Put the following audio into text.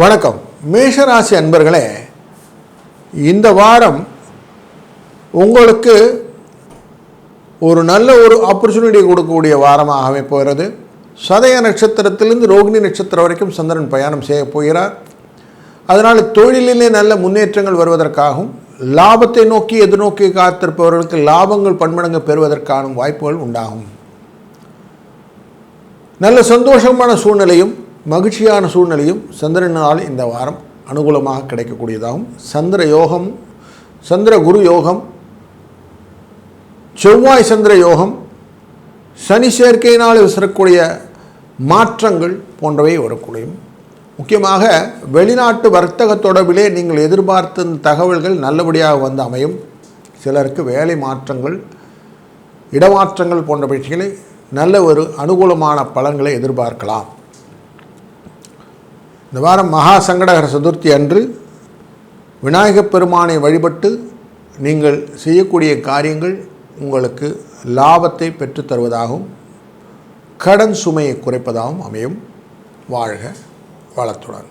வணக்கம் மேஷராசி அன்பர்களே, இந்த வாரம் உங்களுக்கு ஒரு நல்ல ஆப்பர்ச்சுனிட்டி கொடுக்கக்கூடிய வாரமாக அமைப்போகிறது. சதய நட்சத்திரத்திலிருந்து ரோகிணி நட்சத்திரம் வரைக்கும் சந்திரன் பயணம் செய்ய போகிறார். அதனால் தொழிலிலே நல்ல முன்னேற்றங்கள் வருவதற்காகவும் லாபத்தை நோக்கி எதிர்நோக்கி காத்திருப்பவர்களுக்கு லாபங்கள் பன்மடங்கு பெறுவதற்கான வாய்ப்புகள் உண்டாகும். நல்ல சந்தோஷமான சூழ்நிலையும் மகிழ்ச்சியான சூழ்நிலையும் சந்திரனால் இந்த வாரம் அனுகூலமாக கிடைக்கக்கூடியதாகும். சந்திர யோகம், சந்திர குரு யோகம், செவ்வாய் சந்திர யோகம், சனி சேர்க்கையினால் விசரக்கூடிய மாற்றங்கள் போன்றவை வரக்கூடியும். முக்கியமாக வெளிநாட்டு வர்த்தக தொடர்பிலே நீங்கள் எதிர்பார்த்த தகவல்கள் நல்லபடியாக வந்து அமையும். சிலருக்கு வேலை மாற்றங்கள், இடமாற்றங்கள் போன்ற விஷயங்களை நல்ல ஒரு அனுகூலமான பலன்களை எதிர்பார்க்கலாம். இந்த வாரம் மகா சங்கடகர சதுர்த்தி அன்று விநாயகப் பெருமானை வழிபட்டு நீங்கள் செய்யக்கூடிய காரியங்கள் உங்களுக்கு லாபத்தை பெற்றுத்தருவதாகவும் கடன் சுமையை குறைப்பதாகவும் அமையும். வாழ்க வளத்துடன்.